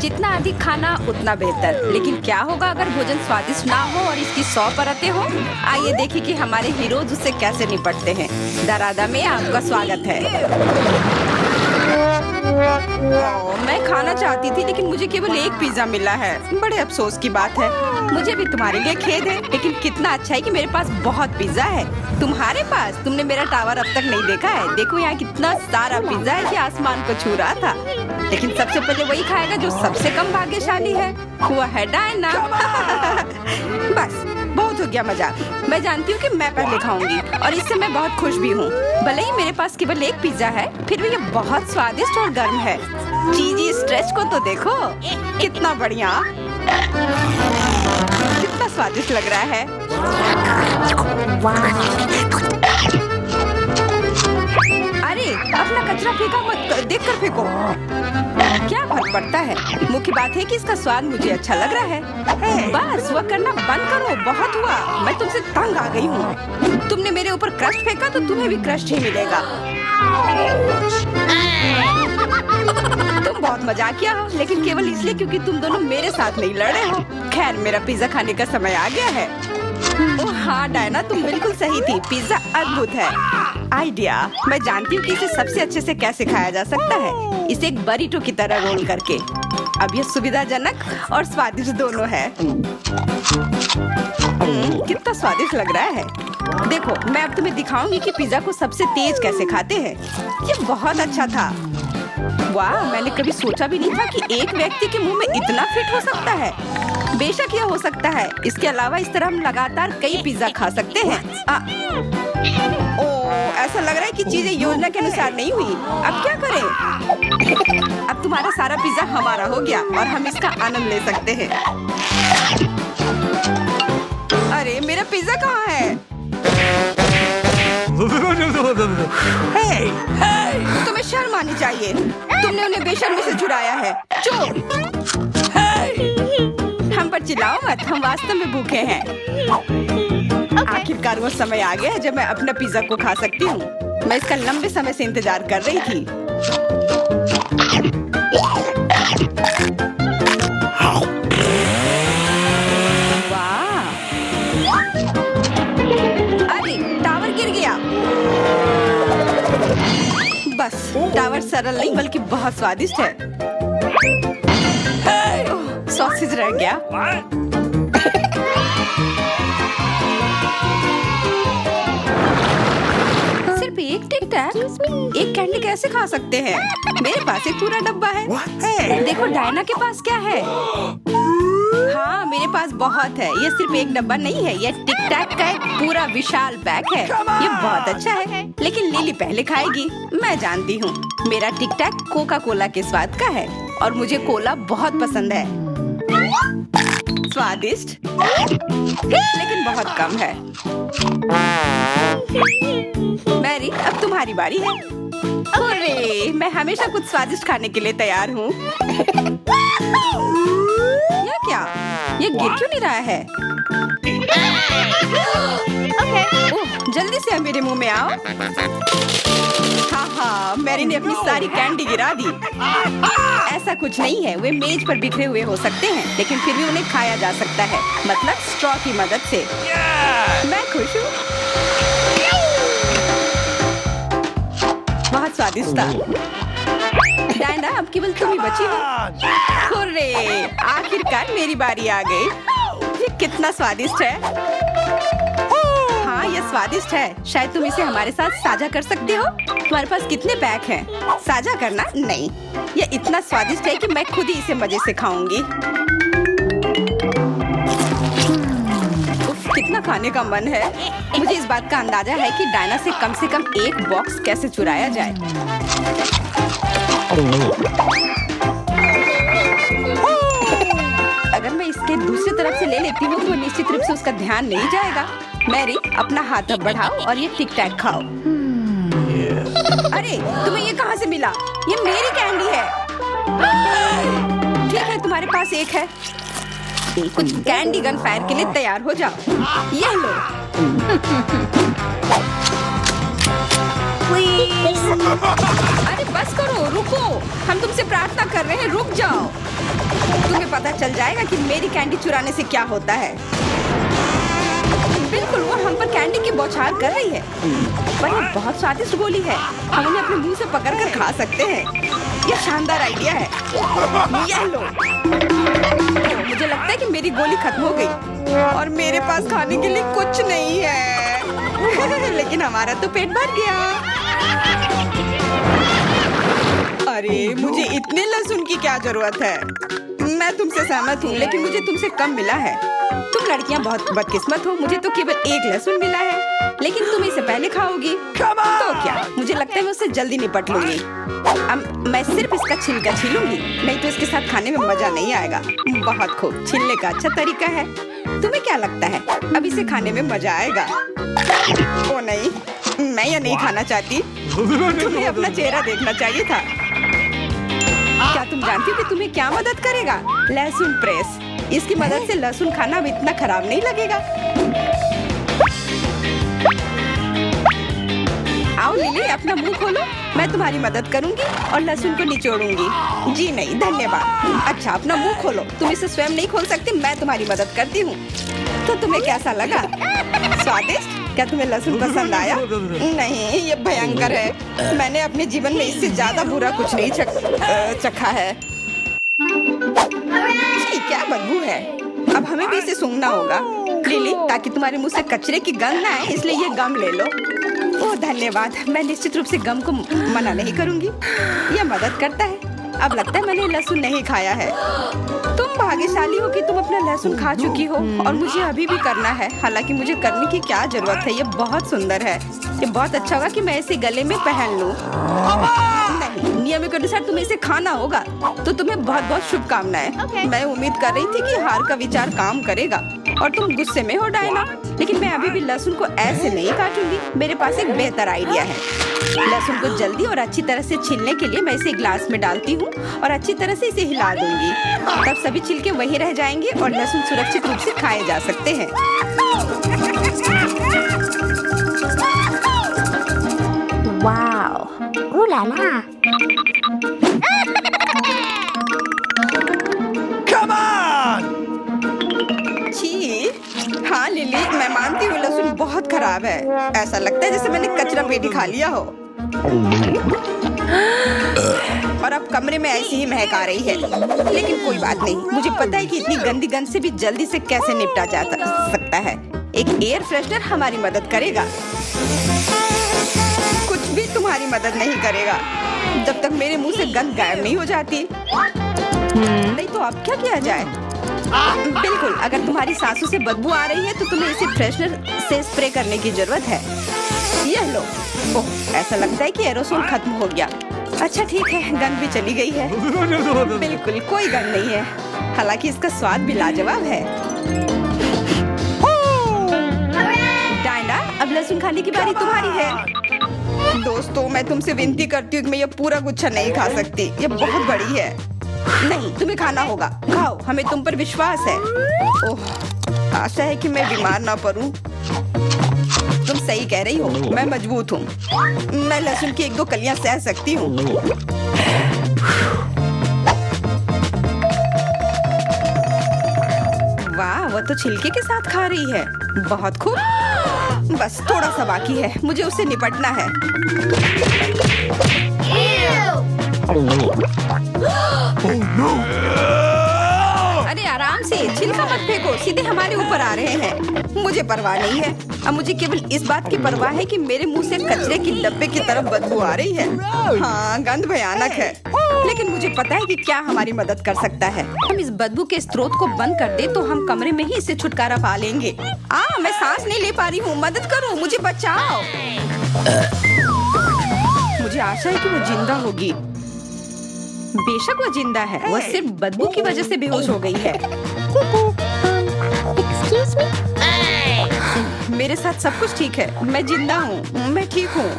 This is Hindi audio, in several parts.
जितना अधिक खाना उतना बेहतर। लेकिन क्या होगा अगर भोजन स्वादिष्ट ना हो और इसकी 100 परतें हो? आइए देखें कि हमारे हीरोज उससे कैसे निपटते हैं। दरादा में आपका स्वागत है। मैं खाना चाहती थी लेकिन मुझे केवल एक पिज्जा मिला है। बड़े अफसोस की बात है। मुझे भी तुम्हारे लिए खेद है, लेकिन कितना अच्छा है कि मेरे पास बहुत पिज्जा है। तुम्हारे पास? तुमने मेरा टावर अब तक नहीं देखा है। देखो यहाँ कितना सारा पिज्जा है कि आसमान को छू रहा था। लेकिन सबसे पहले वही खाएगा जो सबसे कम भाग्यशाली है। वो है डायना। बस बहुत हो गया मजाक। मैं जानती हूँ कि मैं पहले खाऊंगी और इससे मैं बहुत खुश भी हूँ। भले ही मेरे पास केवल एक पिज्जा है, फिर भी ये बहुत स्वादिष्ट और गर्म है। चीजी स्ट्रेच को तो देखो, कितना बढ़िया, कितना स्वादिष्ट लग रहा है। अरे अपना कचरा फेंका मत, देख कर फेंको। क्या फर्क पड़ता है? मुख्य बात है कि इसका स्वाद मुझे अच्छा लग रहा है। बस वह करना बंद करो, बहुत हुआ। मैं तुमसे तंग आ गई हूँ। तुमने मेरे ऊपर क्रस्ट फेंका तो तुम्हें भी क्रस्ट ही मिलेगा। तुम बहुत मजाकिया हो, लेकिन केवल इसलिए क्योंकि तुम दोनों मेरे साथ नहीं लड़े हो। खैर, मेरा पिज्जा खाने का समय आ गया है। ओह हाँ डायना, तुम बिल्कुल सही थी। पिज्जा अद्भुत है। आइडिया, मैं जानती हूँ कि इसे सबसे अच्छे से कैसे खाया जा सकता है। इसे एक बरीटो की तरह रोल करके। अब यह सुविधाजनक और स्वादिष्ट दोनों है। कितना स्वादिष्ट लग रहा है। देखो, मैं अब तुम्हें दिखाऊंगी कि पिज्जा को सबसे तेज कैसे खाते हैं। ये बहुत अच्छा था। वाह, मैंने कभी सोचा भी नहीं था कि एक व्यक्ति के मुंह में इतना फिट हो सकता है। बेशक यह हो सकता है। इसके अलावा इस तरह हम लगातार कई पिज्जा खा सकते हैं। ऐसा लग रहा है कि चीजें योजना के अनुसार नहीं हुई। अब क्या करें? अब तुम्हारा सारा पिज्जा हमारा हो गया और हम इसका आनंद ले सकते हैं। अरे मेरा पिज्जा कहाँ है? तुम्हें शर्म आनी चाहिए। तुमने उन्हें बेशर्मी से छुड़ाया है। चोर! हम पर चिल्लाओ मत, हम वास्तव में भूखे हैं। आखिरकार वो समय आ गया है जब मैं अपना पिज्जा को खा सकती हूँ। मैं इसका लंबे समय से इंतजार कर रही थी। वाह! अरे टावर गिर गया। बस टावर सरल नहीं बल्कि बहुत स्वादिष्ट है। सॉसेज रह गया। सिर्फ एक टिक टैक, एक कैंडी कैसे खा सकते हैं? मेरे पास एक पूरा डब्बा है। देखो डायना के पास क्या है। हाँ, मेरे पास बहुत है। ये सिर्फ एक डब्बा नहीं है, ये टिक टैक का एक पूरा विशाल पैक है। ये बहुत अच्छा है, लेकिन लिली पहले खाएगी। मैं जानती हूँ, मेरा टिक टैक कोका कोला के स्वाद का है और मुझे कोला बहुत पसंद है। स्वादिष्ट, लेकिन बहुत कम है। मैरी, अब तुम्हारी बारी है। अरे, मैं हमेशा कुछ स्वादिष्ट खाने के लिए तैयार हूँ। यह क्या? ये गिर क्यों नहीं रहा है? ओह, जल्दी से मेरे मुंह में आओ। हाँ, मैरी ने अपनी सारी कैंडी गिरा दी। ऐसा कुछ नहीं है, वे मेज पर बिखरे हुए हो सकते हैं, लेकिन फिर भी उन्हें खाया जा सकता है, मतलब स्ट्रॉ की मदद से। मैं खुश हूँ। बहुत स्वादिष्ट था। डायना, अब केवल तुम ही बची हो। हुर्रे, आखिरकार मेरी बारी आ गई। ये कितना स्वादिष्ट है। हाँ, ये स्वादिष्ट है। शायद तुम इसे हमारे साथ साझा कर सकते हो। तुम्हारे पास कितने पैक हैं? साझा करना नहीं। ये इतना स्वादिष्ट है कि मैं खुद ही इसे मजे से खाऊंगी। उफ, कितना खाने का मन है। मुझे इस बात का अंदाजा है कि डायना से कम एक बॉक्स कैसे चुराया जाए। अगर मैं इसके दूसरी तरफ से ले लेती हूँ तो निश्चित रूप से उसका ध्यान नहीं जाएगा। मैरी, अपना हाथ अब बढ़ाओ और ये टिक टैक खाओ। अरे, तुम्हें ये कहाँ से मिला? ये मेरी कैंडी है। ठीक है, तुम्हारे पास एक है। कुछ कैंडी गन फायर के लिए तैयार हो जाओ। ये लो। अरे बस करो, रुको। हम तुमसे प्रार्थना कर रहे हैं, रुक जाओ। तुम्हें पता चल जाएगा कि मेरी कैंडी चुराने से क्या होता है। बिल्कुल, वो हम पर कैंडी की बौछार कर रही है। पर ये बहुत स्वादिष्ट गोली है, हम उन्हें अपने मुंह से पकड़कर खा सकते हैं। ये शानदार आइडिया है। ये लो। मुझे लगता है कि मेरी गोली खत्म हो गई और मेरे पास खाने के लिए कुछ नहीं है। लेकिन हमारा तो पेट भर गया। अरे मुझे इतने लहसुन की क्या जरूरत है? मैं तुमसे सहमत हूँ, लेकिन मुझे तुमसे कम मिला है। तुम लड़कियाँ बहुत बदकिस्मत हो, मुझे तो केवल एक लहसुन मिला है, लेकिन तुम इसे पहले खाओगी तो क्या? मुझे लगता है मैं उससे जल्दी निपट लूंगी। अब मैं सिर्फ इसका छिलका छीलूंगी, नहीं तो इसके साथ खाने में मजा नहीं आएगा। बहुत खूब, छीलने का अच्छा तरीका है। तुम्हें क्या लगता है अब इसे खाने में मजा आएगा? ओ नहीं, मैं यह नहीं खाना चाहती। तुम्हें अपना चेहरा देखना चाहिए था। क्या तुम जानती हो कि तुम्हें क्या मदद करेगा? लहसुन प्रेस। इसकी मदद से लहसुन खाना अब इतना खराब नहीं लगेगा। आओ लिली, अपना मुंह खोलो, मैं तुम्हारी मदद करूंगी और लहसुन को निचोड़ूंगी। जी नहीं, धन्यवाद। अच्छा, अपना मुंह खोलो, तुम इसे स्वयं नहीं खोल सकती, मैं तुम्हारी मदद करती हूँ। तो तुम्हें कैसा लगा? स्वादिष्ट? क्या तुम्हें लहसुन पसंद आया? नहीं, ये भयंकर है। मैंने अपने जीवन में इससे ज्यादा बुरा कुछ नहीं चखा है। क्या बदबू है। अब हमें भी इसे सूंघना होगा लिली, ताकि तुम्हारे मुंह से कचरे की गंध ना आए, इसलिए ये गम ले लो। ओह धन्यवाद, मैं निश्चित रूप से गम को मना नहीं करूंगी, यह मदद करता है। अब लगता है मैंने लहसुन नहीं खाया है। तुम भाग्यशाली हो कि तुम अपना लहसुन खा चुकी हो और मुझे अभी भी करना है। हालांकि मुझे करने की क्या जरूरत है, ये बहुत सुंदर है। ये बहुत अच्छा होगा कि मैं इसे गले में पहन लूं। नहीं, नियम के अनुसार तुम्हें इसे खाना होगा। तो तुम्हें बहुत बहुत शुभकामनाएं। मैं उम्मीद कर रही थी कि हार का विचार काम करेगा और तुम गुस्से में हो डायना, लेकिन मैं अभी भी लहसुन को ऐसे नहीं काटूंगी। मेरे पास एक बेहतर आइडिया है। लहसुन को जल्दी और अच्छी तरह से छीलने के लिए मैं इसे ग्लास में डालती हूँ और अच्छी तरह से इसे हिला दूंगी। तब सभी छिलके वहीं रह जाएंगे और लहसुन सुरक्षित रूप से खाए जा सकते हैं। Wow, ooh la la। Come on! छी, हाँ लिली, मैं मानती हूँ लहसुन बहुत खराब है। ऐसा लगता है जैसे मैंने कचरा पेटी खा लिया हो। और अब कमरे में ऐसी ही महक आ रही है, लेकिन कोई बात नहीं। मुझे पता है कि इतनी गंदी गंध से भी जल्दी से कैसे निपटा जा सकता है। एक एयर फ्रेशनर हमारी मदद करेगा। कुछ भी तुम्हारी मदद नहीं करेगा जब तक मेरे मुंह से गंध गायब नहीं हो जाती। नहीं तो अब क्या किया जाए? बिल्कुल, अगर तुम्हारी सांसों से बदबू आ रही है तो तुम्हें इसे फ्रेशनर से स्प्रे करने की जरूरत है। यह लो। ओह, ऐसा लगता है कि एरोसोल खत्म हो गया। अच्छा ठीक है, गंध भी चली गई है। बिल्कुल कोई गंध नहीं है, हालांकि इसका स्वाद भी लाजवाब है। डायना, अब लहसुन खाने की बारी तुम्हारी है। दोस्तों, मैं तुमसे विनती करती हूँ कि मैं ये पूरा गुच्छा नहीं खा सकती, ये बहुत बड़ी है। नहीं, तुम्हें खाना होगा। खाओ, हमें तुम पर विश्वास है। ओह, आशा है कि मैं बीमार ना पड़ूं। तुम सही कह रही हो, मैं मजबूत हूँ। मैं लहसुन की 1-2 कलियां सह सकती हूँ। वाह, वो तो छिलके के साथ खा रही है। बहुत खूब। बस थोड़ा सा बाकी है, मुझे उससे निपटना है। अरे आराम से, छिलका मत फेंको, सीधे हमारे ऊपर आ रहे हैं। मुझे परवाह नहीं है। अब मुझे केवल इस बात की परवाह है कि मेरे मुंह से कचरे की डब्बे की तरफ बदबू आ रही है। हाँ, गंध भयानक है, लेकिन मुझे पता है कि क्या हमारी मदद कर सकता है। हम इस बदबू के स्रोत को बंद कर दे तो हम कमरे में ही इससे छुटकारा पा लेंगे। मैं सांस नहीं ले पा रही हूँ, मदद करो, मुझे बचाओ। मुझे आशा है कि वो जिंदा होगी। बेशक वो जिंदा है, वो सिर्फ बदबू की वजह से बेहोश हो गई है। Excuse me? मेरे साथ सब कुछ ठीक है, मैं जिंदा हूँ, मैं ठीक हूँ।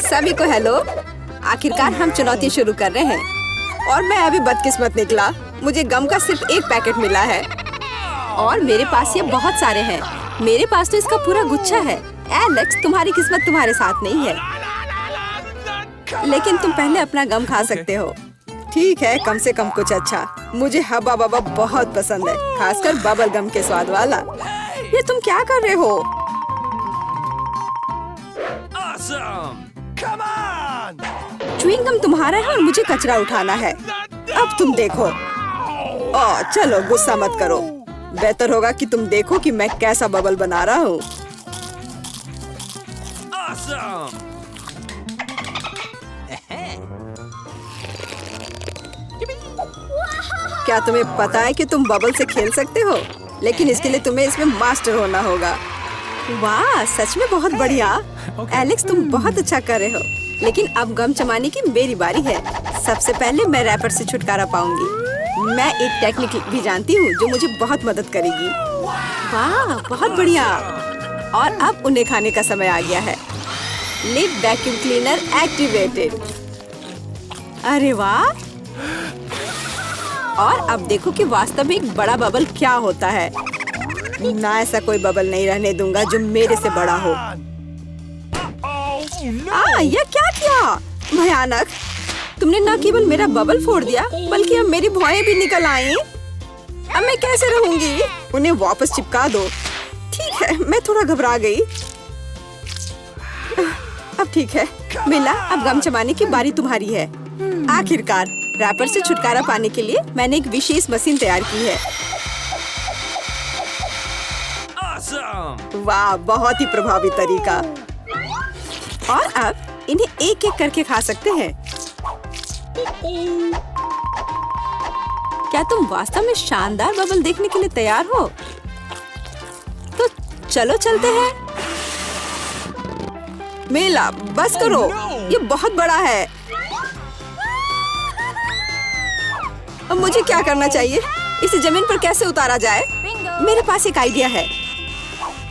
सभी को हेलो। आखिरकार हम चुनौती शुरू कर रहे हैं और मैं अभी बदकिस्मत निकला। मुझे गम का सिर्फ एक पैकेट मिला है और मेरे पास ये बहुत सारे हैं। मेरे पास तो इसका पूरा गुच्छा है। एलेक्स, तुम्हारी किस्मत तुम्हारे साथ नहीं है, लेकिन तुम पहले अपना गम खा सकते हो। ठीक है, कम से कम कुछ अच्छा। मुझे हब्बा बब्बा बहुत पसंद है, खासकर बबल गम के स्वाद वाला। ये तुम क्या कर रहे हो? Awesome! Come on! Chewing gum तुम्हारा है और मुझे कचरा उठाना है। अब तुम देखो। ओह, चलो गुस्सा मत करो। बेहतर होगा कि तुम देखो कि मैं कैसा बबल बना रहा हूँ। Awesome! क्या तुम्हें पता है कि तुम बबल से खेल सकते हो? लेकिन इसके लिए तुम्हें इसमें मास्टर होना होगा। वाह, सच में बहुत बढ़िया। एलेक्स, तुम बहुत अच्छा कर रहे हो। लेकिन अब गम चबाने की मेरी बारी है। सबसे पहले मैं रैपर से छुटकारा पाऊंगी। मैं एक टेक्निक भी जानती हूँ जो मुझे बहुत मदद करेगी। वाह, बहुत बढ़िया। और अब उन्हें खाने का समय आ गया है। Lip vacuum cleaner activated. अरे वाह। और अब देखो कि वास्तव में एक बड़ा बबल क्या होता है। ना, ऐसा कोई बबल नहीं रहने दूंगा जो मेरे से बड़ा हो। यह क्या किया? भयानक। तुमने न केवल मेरा बबल फोड़ दिया, बल्कि अब मेरी भौएं भी निकल आई। अब मैं कैसे रहूंगी? उन्हें वापस चिपका दो। ठीक है, मैं थोड़ा घबरा गई। अब ठीक है। मिला, अब गम चबाने की बारी तुम्हारी है। आखिरकार रैपर से छुटकारा पाने के लिए मैंने एक विशेष मशीन तैयार की है। Awesome! वाह, बहुत ही प्रभावी तरीका। और अब इन्हें एक एक करके खा सकते हैं। क्या तुम वास्तव में शानदार बबल देखने के लिए तैयार हो? तो चलो चलते हैं। मेला, बस करो। ये बहुत बड़ा है। अब मुझे क्या करना चाहिए? इसे जमीन पर कैसे उतारा जाए? मेरे पास एक आइडिया है।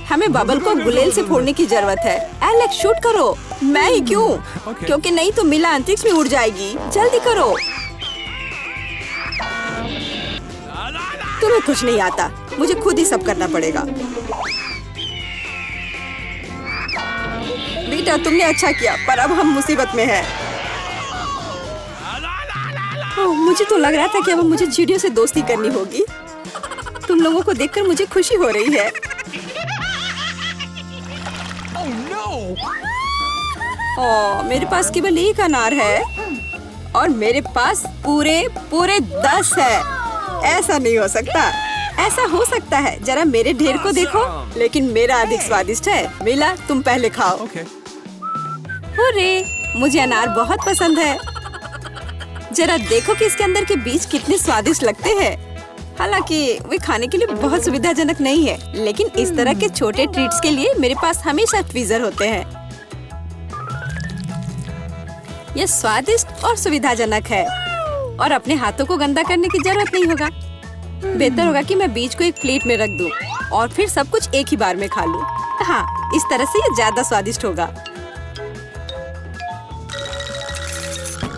हमें बबल को गुलेल से फोड़ने की जरूरत है। एलेक्स, शूट करो। मैं ही क्यों? क्योंकि नहीं तो मिला अंतरिक्ष में उड़ जाएगी। जल्दी करो। तुम्हें कुछ नहीं आता, मुझे खुद ही सब करना पड़ेगा। बेटा, तुमने अच्छा किया, पर अब हम मुसीबत में हैं। मुझे तो लग रहा था कि अब मुझे चिड़ियों से दोस्ती करनी होगी। तुम लोगों को देखकर मुझे खुशी हो रही है। ओह, मेरे पास केवल एक अनार है और मेरे पास पूरे 10 है। ऐसा नहीं हो सकता। ऐसा हो सकता है। जरा मेरे ढेर को देखो, लेकिन मेरा अधिक स्वादिष्ट है। मिला, तुम पहले खाओ। अरे, मुझे अनार बहुत पसंद है। जरा देखो कि इसके अंदर के बीज कितने स्वादिष्ट लगते हैं। हालांकि वे खाने के लिए बहुत सुविधाजनक नहीं है, लेकिन इस तरह के छोटे ट्रीट्स के लिए मेरे पास हमेशा ट्वीजर होते हैं। यह स्वादिष्ट और सुविधाजनक है और अपने हाथों को गंदा करने की जरूरत नहीं होगा। बेहतर होगा कि मैं बीज को एक प्लेट में रख दूं और फिर सब कुछ एक ही बार में खा लूं। हाँ, इस तरह से ये ज्यादा स्वादिष्ट होगा।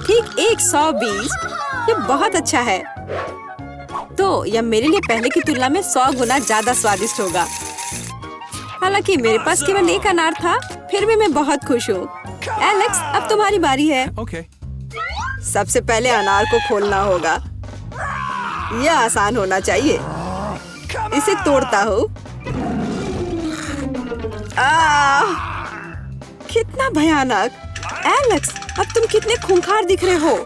ठीक 100 बीज, ये बहुत अच्छा है। तो यह मेरे लिए पहले की तुलना में 100 गुना ज्यादा स्वादिष्ट होगा। हालांकि मेरे पास केवल एक अनार था, फिर भी मैं बहुत खुश हूँ। एलेक्स, अब तुम्हारी बारी है। सबसे पहले अनार को खोलना होगा। यह आसान होना चाहिए। इसे तोड़ता हूँ। कितना भयानक। एलेक्स, अब तुम कितने खूंखार दिख रहे हो।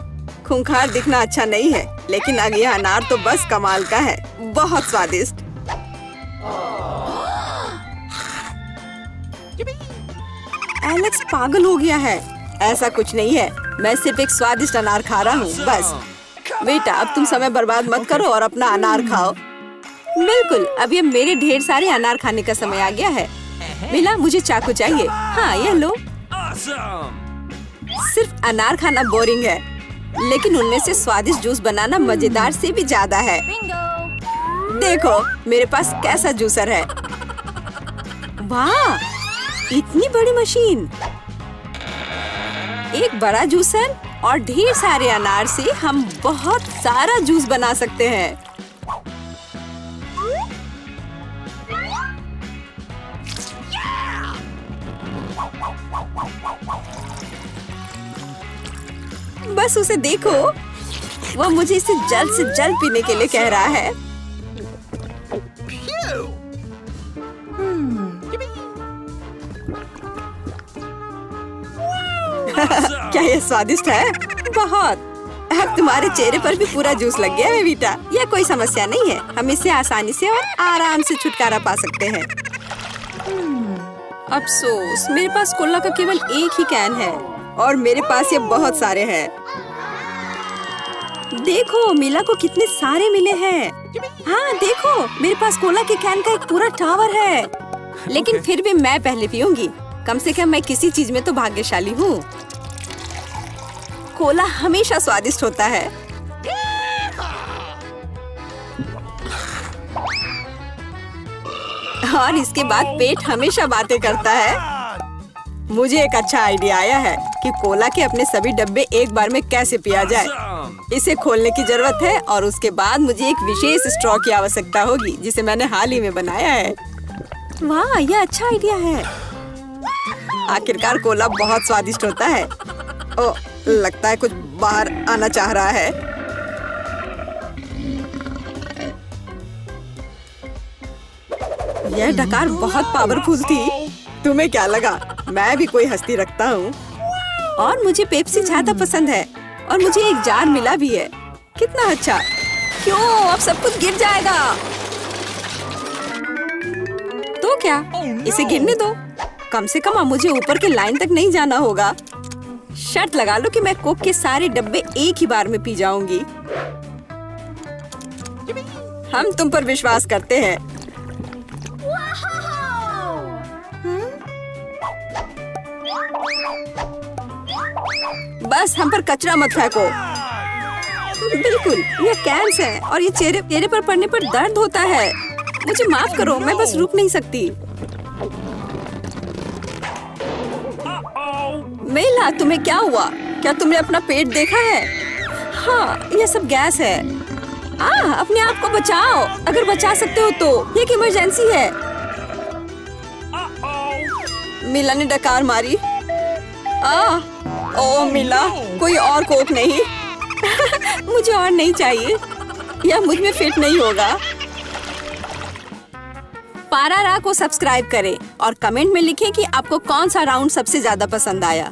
खूंखार दिखना अच्छा नहीं है, लेकिन अब यह अनार तो बस कमाल का है। बहुत स्वादिष्ट। एलेक्स पागल हो गया है। ऐसा कुछ नहीं है, मैं सिर्फ एक स्वादिष्ट अनार खा रहा हूँ, बस। बेटा, अब तुम समय बर्बाद मत करो और अपना अनार खाओ। बिल्कुल, अब ये मेरे ढेर सारे अनार खाने का समय आ गया है। मिला, मुझे चाकू चाहिए। हाँ, यह लो। सिर्फ अनार खाना बोरिंग है, लेकिन उनमें से स्वादिष्ट जूस बनाना मजेदार से भी ज्यादा है। देखो मेरे पास कैसा जूसर है। वाह, इतनी बड़ी मशीन। एक बड़ा जूसर और ढेर सारे अनार से हम बहुत सारा जूस बना सकते हैं। बस उसे देखो। वो मुझे इसे जल्द से जल्द पीने के लिए कह रहा है। क्या ये स्वादिष्ट है? बहुत। अब तुम्हारे चेहरे पर भी पूरा जूस लग गया है वीटा। यह कोई समस्या नहीं है, हम इससे आसानी से और आराम से छुटकारा पा सकते हैं। अफसोस, मेरे पास कोला का केवल एक ही कैन है और मेरे पास ये बहुत सारे हैं। देखो मिला को कितने सारे मिले हैं। हाँ देखो, मेरे पास कोला के कैन का एक पूरा टावर है। लेकिन फिर भी मैं पहले पीऊंगी। कम से कम मैं किसी चीज में तो भाग्यशाली हूँ। कोला हमेशा स्वादिष्ट होता है। और इसके बाद पेट हमेशा बातें करता है। मुझे एक अच्छा आइडिया आया है कि कोला के अपने सभी डब्बे एक बार में कैसे पिया जाए। इसे खोलने की जरूरत है और उसके बाद मुझे एक विशेष स्ट्रॉ की आवश्यकता होगी जिसे मैंने हाल ही में बनाया है। वाह, यह अच्छा आइडिया है। आखिरकार कोला बहुत स्वादिष्ट होता है। ओह, लगता है कुछ बाहर आना चाह रहा है। यह डकार बहुत पावरफुल थी। तुम्हें क्या लगा मैं भी कोई हस्ती रखता हूँ? और मुझे पेप्सी ज्यादा पसंद है और मुझे एक जार मिला भी है। कितना अच्छा। क्यों, अब सब कुछ गिर जाएगा। तो क्या, इसे गिरने दो। कम से कम मुझे ऊपर के लाइन तक नहीं जाना होगा। शर्त लगा लो कि मैं कोक के सारे डब्बे एक ही बार में पी जाऊंगी। हम तुम पर विश्वास करते हैं। बस हम पर कचरा मत फेंको। बिल्कुल, ये कैंस है और ये चेहरे पर पड़ने पर दर्द होता है। मुझे माफ करो, मैं बस रुक नहीं सकती। मेला, तुम्हें क्या हुआ? क्या तुमने अपना पेट देखा है? हाँ, ये सब गैस है। अपने आप को बचाओ अगर बचा सकते हो तो। ये एक इमरजेंसी है। मिला ने डकार मारी। ओ मिला, कोई और कोक नहीं। मुझे और नहीं चाहिए, यह मुझ में फिट नहीं होगा। पारारा को सब्सक्राइब करें और कमेंट में लिखें कि आपको कौन सा राउंड सबसे ज्यादा पसंद आया।